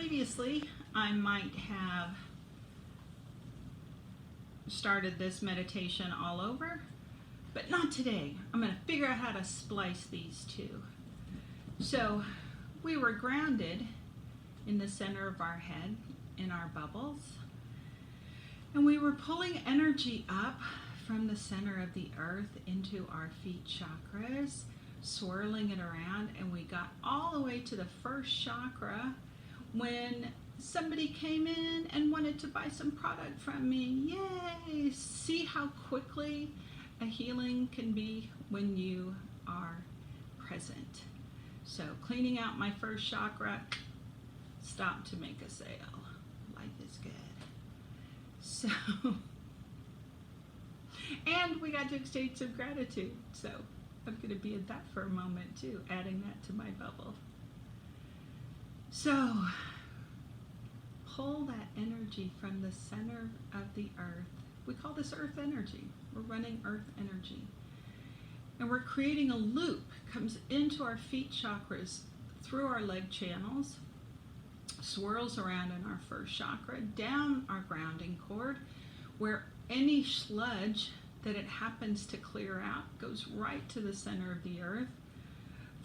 previously, I might have started this meditation all over, but not today. I'm going to figure out how to splice these two. So we were grounded in the center of our head, in our bubbles, and we were pulling energy up from the center of the earth into our feet chakras, swirling it around, and we got all the way to the first chakra when somebody came in and wanted to buy some product from me. Yay! See how quickly a healing can be when you are present. So cleaning out my first chakra, stop to make a sale. Life is good. So, and we got to exchange some gratitude. So I'm going to be in that for a moment too, adding that to my bubble. So pull that energy from the center of the earth. We call this earth energy. We're running earth energy. And we're creating a loop, comes into our feet chakras, through our leg channels, swirls around in our first chakra, down our grounding cord, where any sludge that it happens to clear out goes right to the center of the earth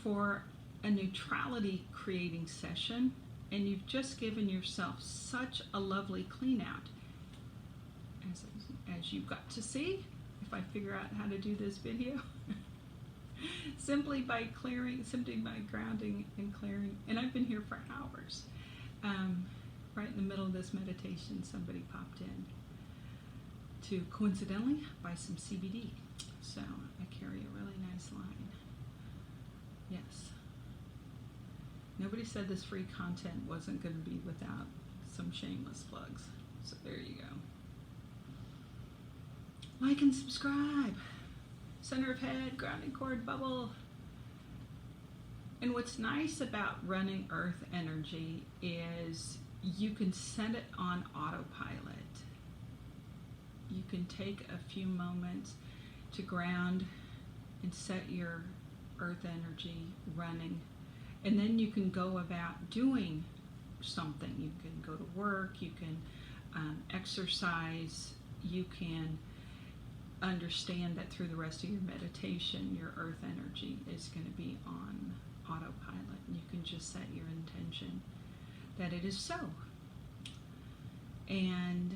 for a neutrality creating session. And you've just given yourself such a lovely clean out, as you've got to see if I figure out how to do this video. simply by grounding and clearing. And I've been here for hours. Right in the middle of this meditation, somebody popped in to coincidentally buy some CBD. So I carry a really nice line. Yes. Nobody said this free content wasn't going to be without some shameless plugs. So there you go. Like and subscribe. Center of head, grounding cord, bubble. And what's nice about running earth energy is you can set it on autopilot. You can take a few moments to ground and set your earth energy running. And then you can go about doing something. You can go to work, you can exercise, you can understand that through the rest of your meditation, your earth energy is going to be on autopilot. And you can just set your intention that it is so. And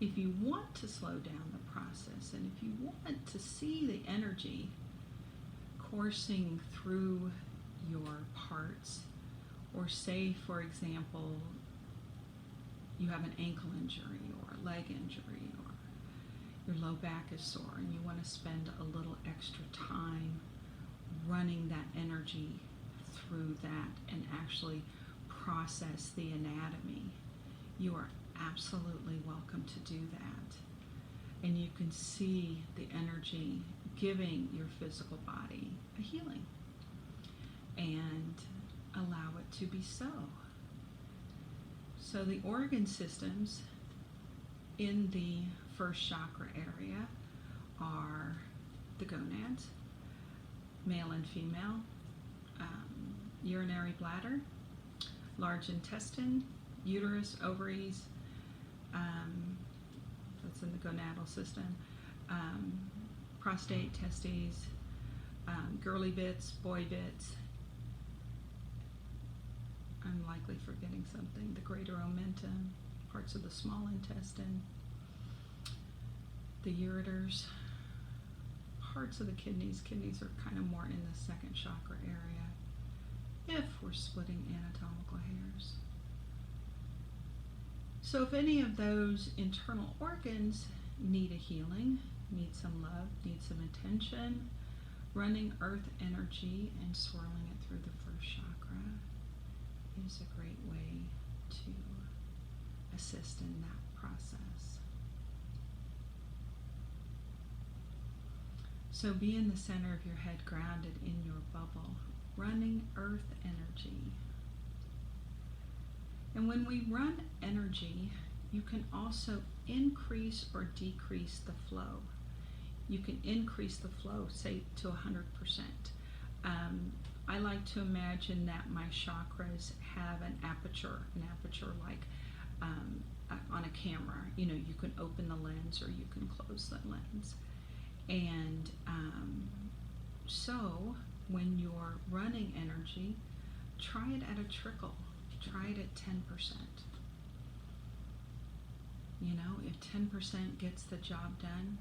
if you want to slow down the process, and if you want to see the energy coursing through your parts, or say, for example, you have an ankle injury or a leg injury, or your low back is sore, and you want to spend a little extra time running that energy through that and actually process the anatomy, you are absolutely welcome to do that. And you can see the energy giving your physical body a healing and allow it to be so. So the organ systems in the first chakra area are the gonads, male and female, urinary bladder, large intestine, uterus, ovaries, that's in the gonadal system, prostate, testes, girly bits, boy bits. I'm likely forgetting something. The greater omentum, parts of the small intestine, the ureters, parts of the kidneys. Kidneys are kind of more in the second chakra area if we're splitting anatomical hairs. So if any of those internal organs need a healing, need some love, need some attention, running earth energy and swirling it through the first chakra is a great way to assist in that process. So be in the center of your head, grounded in your bubble, running earth energy. And when we run energy, you can also increase or decrease the flow. You can increase the flow, say, to 100%. I like to imagine that my chakras have an aperture like on a camera. You know, you can open the lens or you can close the lens. And so when you're running energy, try it at a trickle. Try it at 10%. You know, if 10% gets the job done,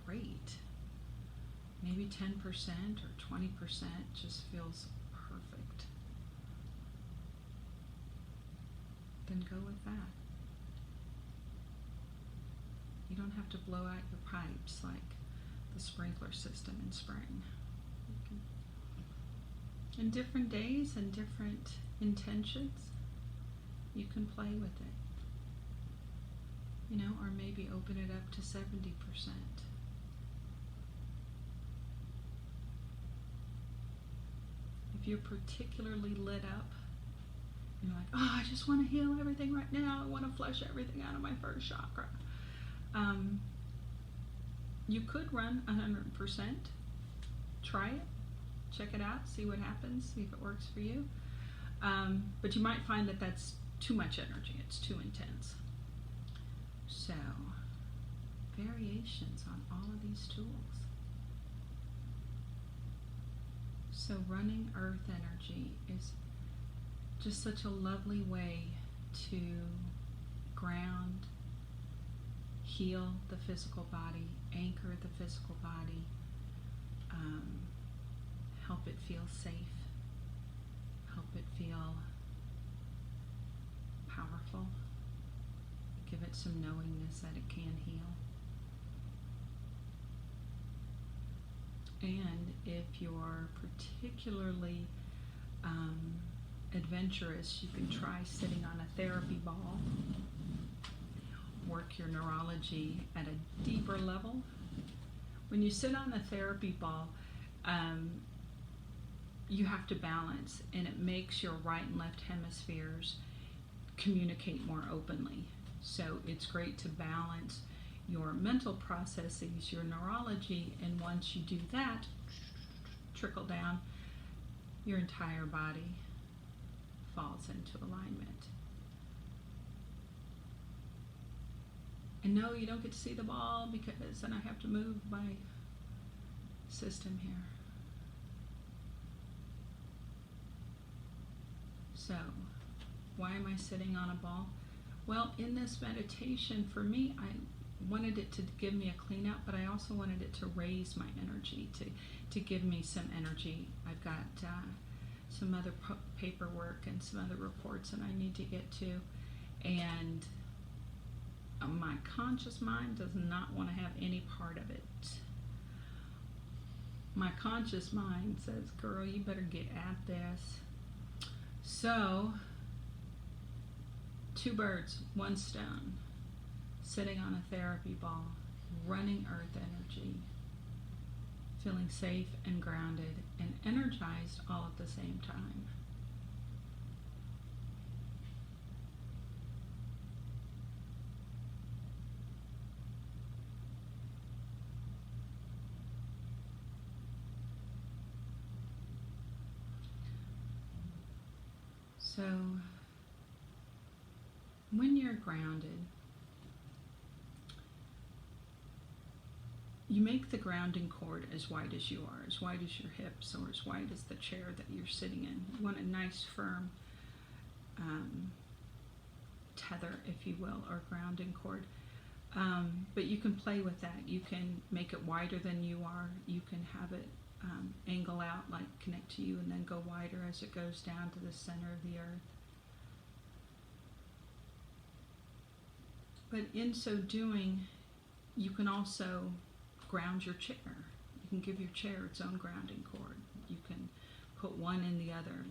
great. Maybe 10% or 20% just feels perfect. Then go with that. You don't have to blow out your pipes like the sprinkler system in spring. In different days and different intentions, you can play with it. You know, or maybe open it up to 70%. If you're particularly lit up, you're like, oh, I just want to heal everything right now. I want to flush everything out of my first chakra. You could run 100%. Try it. Check it out. See what happens. See if it works for you. But you might find that that's too much energy. It's too intense. So, variations on all of these tools. So running earth energy is just such a lovely way to ground, heal the physical body, anchor the physical body, help it feel safe, help it feel powerful, give it some knowingness that it can heal. And if you're particularly adventurous, you can try sitting on a therapy ball, work your neurology at a deeper level. When you sit on a therapy ball, you have to balance, and it makes your right and left hemispheres communicate more openly. So it's great to balance your mental processes, your neurology, and once you do that, trickle down, your entire body falls into alignment. And no, you don't get to see the ball because then I have to move my system here. So, why am I sitting on a ball? Well, in this meditation, for me, I wanted it to give me a clean up, but I also wanted it to raise my energy, to give me some energy. I've got some other paperwork and some other reports that I need to get to, and my conscious mind does not want to have any part of it. My conscious mind says, girl, you better get at this. So, 2 birds, 1 stone, sitting on a therapy ball, running earth energy, feeling safe and grounded and energized all at the same time. So, when you're grounded, you make the grounding cord as wide as you are, as wide as your hips or as wide as the chair that you're sitting in. You want a nice firm tether, if you will, or grounding cord. But you can play with that. You can make it wider than you are. You can have it angle out, like connect to you, and then go wider as it goes down to the center of the earth. But in so doing, you can also ground your chair. You can give your chair its own grounding cord. You can put one in the other,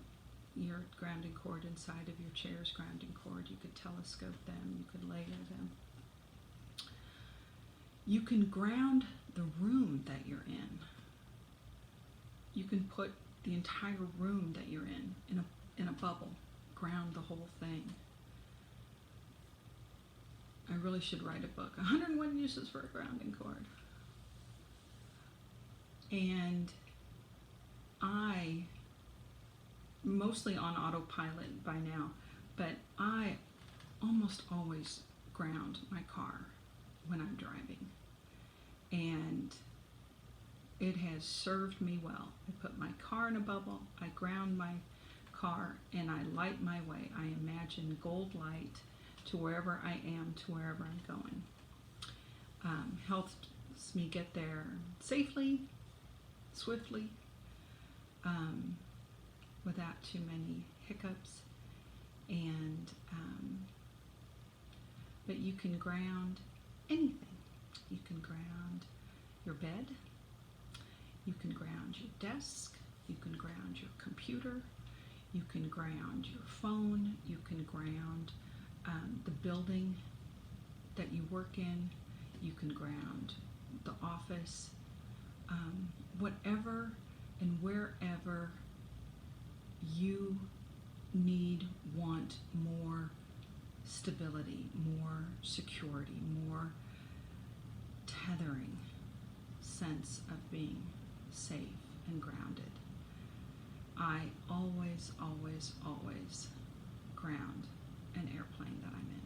your grounding cord inside of your chair's grounding cord. You could telescope them. You could layer them. You can ground the room that you're in. You can put the entire room that you're in a bubble. Ground the whole thing. I really should write a book, 101 uses for a grounding cord. And I, mostly on autopilot by now, but I almost always ground my car when I'm driving. And it has served me well. I put my car in a bubble, I ground my car, and I light my way. I imagine gold light to wherever I am, to wherever I'm going. Helps me get there safely, swiftly, without too many hiccups. And but you can ground anything. You can ground your bed, you can ground your desk, you can ground your computer, you can ground your phone, you can ground the building that you work in, you can ground the office, whatever and wherever you want more stability, more security, more tethering sense of being safe and grounded. I always, always, always ground an airplane that I'm in.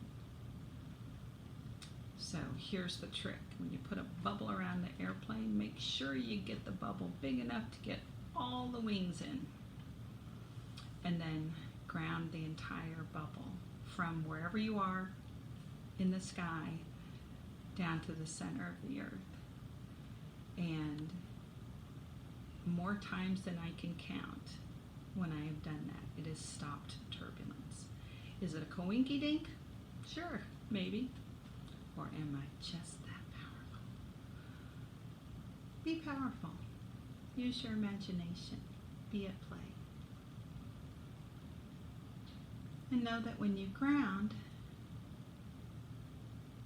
So here's the trick. When you put a bubble around the airplane, make sure you get the bubble big enough to get all the wings in. And then ground the entire bubble from wherever you are in the sky down to the center of the earth. And more times than I can count, when I have done that, it has stopped turbulence. Is it a coinky-dink? Sure, maybe. Or am I just that powerful? Be powerful. Use your imagination. Be at play. And know that when you ground,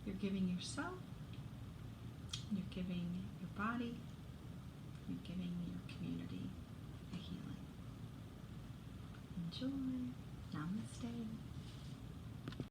you're giving yourself, you're giving your body, you're giving your community a healing. Enjoy. Namaste.